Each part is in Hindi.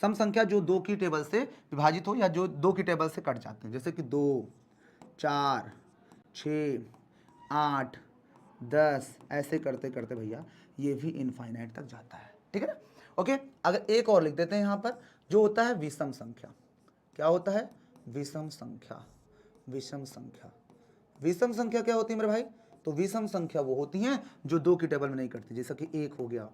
सम संख्या जो 2 की टेबल से विभाजित हो या जो 2 की टेबल से कट जाते हैं, जैसे कि 2, 4, 6, 8, 10, ऐसे करते करते भैया ये भी इनफाइनाइट तक जाता है। ठीक है ना। ओके, अगर एक और लिख देते हैं यहाँ पर, जो होता है विषम संख्या। क्या होता है? विषम संख्या। विषम संख्या, विषम संख्या क्या होती है मेरे भाई? तो विषम संख्या वो होती हैं जो 2 की टेबल में नहीं कटती, जैसा कि 1 हो गया,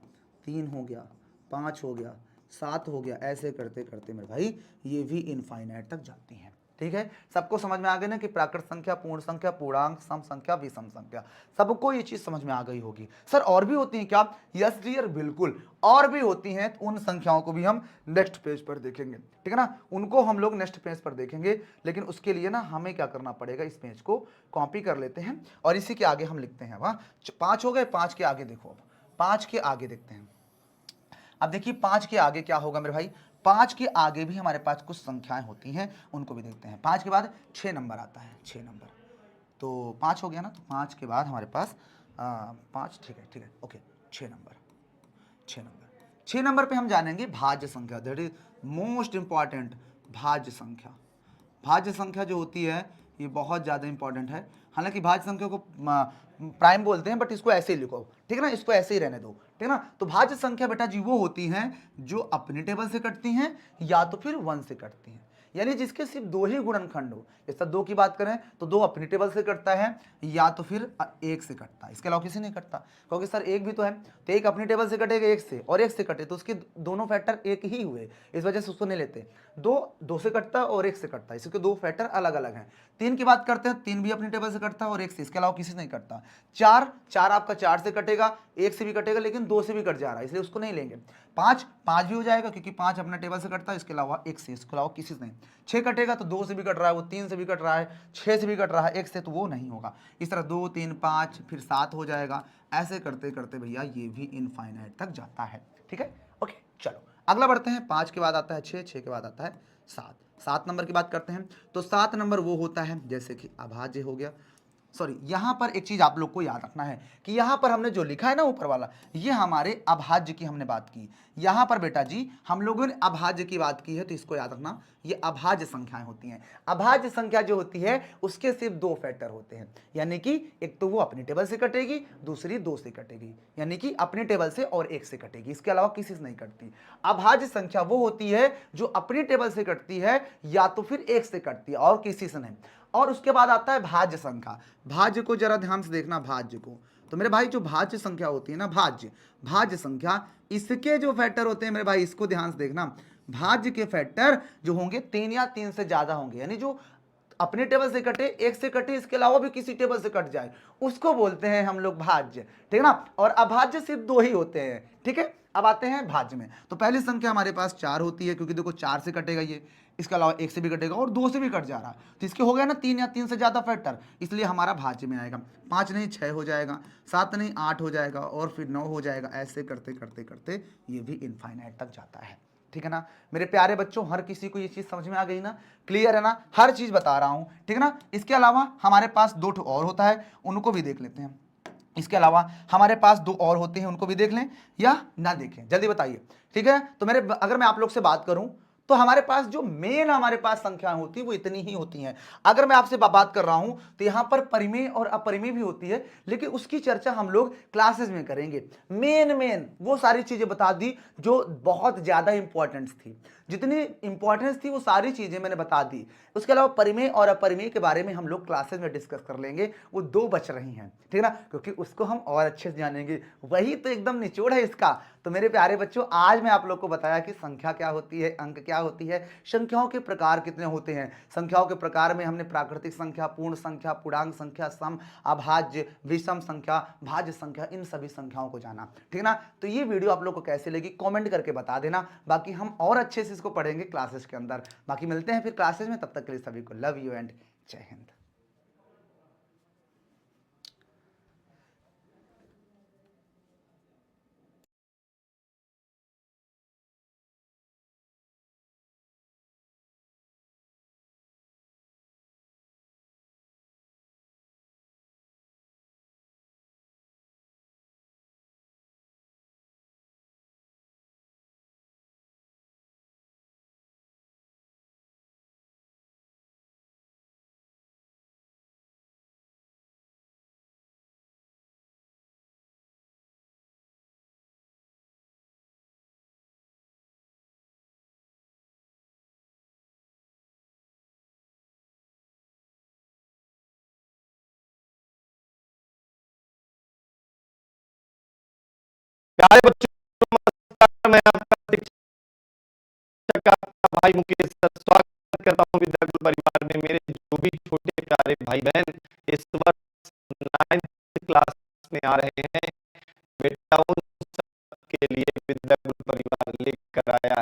3 हो गया, 5 हो गया, 7 हो गया, ऐसे करते करते मेरे भाई ये भी इनफाइनाइट तक जाती हैं। ठीक है, सबको समझ में आ गया ना कि प्राकृत संख्या, पूर्ण संख्या, पूर्णांक, सम संख्या, विषम संख्या, सबको ये चीज समझ में आ गई होगी। सर और भी होती हैं क्या? यस डियर, बिल्कुल और भी होती हैं। उन संख्याओं को भी हम नेक्स्ट पेज पर देखेंगे। ठीक है ना, उनको हम लोग नेक्स्ट पेज पर देखेंगे, लेकिन उसके लिए ना हमें क्या करना पड़ेगा, इस पेज को कॉपी कर लेते हैं और इसी के आगे हम लिखते हैं। वहां 5 हो गए, 5 के आगे देखो, अब 5 के आगे देखते हैं। अब देखिए 5 के आगे क्या होगा मेरे भाई? 5 के आगे भी हमारे पास कुछ संख्याएं होती हैं, उनको भी देखते हैं। 5 के बाद 6 नंबर आता है, 6 नंबर। तो 5 हो गया ना, तो 5 के बाद हमारे पास 5, ठीक है ठीक है, ओके, 6 नंबर। 6 नंबर, 6 नंबर पे हम जानेंगे भाज्य संख्या, दैट इज मोस्ट इंपॉर्टेंट, भाज्य संख्या। भाज्य संख्या जो होती है ये बहुत ज़्यादा इंपॉर्टेंट है। हालांकि भाज्य संख्या को प्राइम बोलते हैं, बट इसको ऐसे ही लिखो। ठीक है ना, इसको ऐसे ही रहने दो। ठीक है ना, तो भाज्य संख्या बेटा जी वो होती हैं जो अपनी टेबल से कटती हैं या तो फिर 1 से कटती हैं, यानी जिसके सिर्फ 2 ही गुणनखंड हो। जैसा 2 की बात करें तो 2 अपनी टेबल से कटता है या तो फिर 1 से कटता है, इसके अलावा किसी नहीं कटता। क्योंकि सर 1 भी तो है, तो 1 अपनी टेबल से कटेगा 1 से, और 1 से कटे तो उसके दोनों फैक्टर 1 ही हुए, इस वजह से उसको नहीं लेते। 2 से कटता है और 1 से कटता है, इसके 2 फैक्टर अलग अलग हैं। 3 की बात करते हैं, 3 भी अपनी टेबल से कटता है और 1 से, इसके अलावा किसी से नहीं कटता। 4 आपका 4 से कटेगा, 1 से भी कटेगा, लेकिन 2 से भी कट जा रहा है, इसलिए उसको नहीं लेंगे। 5 भी हो जाएगा क्योंकि 5 अपना टेबल से कटता है, इसके अलावा 1 से, इसके अलावा किसी से नहीं। 6 कटेगा तो 2 से भी कट रहा है, वो 3 से भी कट रहा है, 6 से भी कट रहा है, 1 से, तो वो नहीं होगा। इस तरह 2, 3, 5, फिर 7 हो जाएगा। ऐसे करते करते भैया ये भी इनफाइनाइट तक जाता है। ठीक है, ओके, चलो अगला बढ़ते हैं। 5 के बाद आता है 6, 6 के बाद आता है 7। 7 नंबर की बात करते हैं, तो 7 नंबर वो होता है जैसे कि अभाज्य हो गया। सॉरी, यहां पर एक चीज आप लोग को याद रखना है कि यहां पर हमने जो लिखा है ना ऊपर वाला, ये हमारे अभाज्य की हमने बात की। यहां पर बेटा जी हम लोगों ने अभाज्य की बात की है, तो इसको याद रखना, ये अभाज्य संख्याएं होती हैं। अभाज्य संख्या जो होती है उसके सिर्फ 2 फैक्टर होते हैं, यानी कि एक तो वो अपनी टेबल से कटेगी, दूसरी 2 से कटेगी, यानी कि अपनी टेबल से और 1 से कटेगी, इसके अलावा किसी से नहीं कटती। अभाज्य संख्या वो होती है जो अपनी टेबल से कटती है या तो फिर 1 से कटती है और किसी से नहीं। और उसके बाद आता है भाज्य संख्या। भाज्य को जरा ध्यान से देखना, भाज्य को, तो मेरे भाई जो भाज्य संख्या होती है ना, भाज्य भाज्य संख्या, इसके जो फैक्टर होते हैं मेरे भाई, इसको ध्यान से देखना। भाज्य के फैक्टर जो होंगे 3 या 3 से ज्यादा होंगे, यानी जो अपने टेबल से कटे, 1 से कटे, इसके अलावा भी किसी टेबल से कट जाए, उसको बोलते हैं हम लोग भाज्य। ठीक है ना, और अभाज्य सिर्फ 2 ही होते हैं। ठीक है, अब आते हैं भाज्य में। तो पहली संख्या हमारे पास 4 होती है, क्योंकि देखो 4 से कटेगा ये, इसके अलावा 1 से भी कटेगा और 2 से भी कट जा रहा है, तो इसके हो गया ना 3 या 3 से ज्यादा फैक्टर, इसलिए हमारा भाज्य में आएगा। 5 नहीं 6 हो जाएगा, 7 नहीं 8 हो जाएगा, और फिर 9 हो जाएगा। ऐसे करते करते करते ये भी इनफाइनाइट तक जाता है। ठीक है ना मेरे प्यारे बच्चों, हर किसी को ये चीज समझ में आ गई ना, क्लियर है ना, हर चीज बता रहा हूं। ठीक है ना, इसके अलावा हमारे पास 2 और होता है, उनको भी देख लेते हैं। इसके अलावा हमारे पास 2 और होते हैं, उनको भी देख लें या ना देखें, जल्दी बताइए। ठीक है, तो मेरे अगर मैं आप लोग से बात करूं तो हमारे पास जो मेन हमारे पास संख्याएं होती है वो इतनी ही होती हैं। अगर मैं आपसे बात कर रहा हूं तो यहां पर परिमेय और अपरिमेय भी होती है, लेकिन उसकी चर्चा हम लोग क्लासेस में करेंगे। मेन मेन वो सारी चीजें बता दी जो बहुत ज्यादा इंपॉर्टेंट थी, जितनी इंपॉर्टेंस थी वो सारी चीजें मैंने बता दी। उसके अलावा परिमेय और अपरिमेय के बारे में हम लोग क्लासेस में डिस्कस कर लेंगे, वो 2 बच रही हैं। ठीक है ना, क्योंकि उसको हम और अच्छे से जानेंगे, वही तो एकदम निचोड़ है इसका। तो मेरे प्यारे बच्चों, आज मैं आप लोग को बताया कि संख्या क्या होती है, अंक क्या होती है, संख्याओं के प्रकार कितने होते हैं। संख्याओं के प्रकार में हमने प्राकृतिक संख्या, पूर्ण संख्या, पूर्णांक संख्या, सम, अभाज्य, विषम संख्या, भाज्य संख्या, इन सभी संख्याओं को जाना। ठीक है ना, तो ये वीडियो आप लोग को कैसे लगी कमेंट करके बता देना, बाकी हम और अच्छे से इसको पढ़ेंगे क्लासेस के अंदर। बाकी मिलते हैं फिर क्लासेस में, तब तक के लिए सभी को लव यू एंड जय हिंद। प्यारे बच्चों, नमस्कार। मैं आपका शिक्षक आपका भाई मुकेश सर स्वागत करता हूँ विद्याकुल परिवार में। मेरे जो भी छोटे प्यारे भाई बहन इस वर्ष 9th क्लास में आ रहे हैं, बेटा उन सबके लिए विद्याकुल परिवार लेकर आया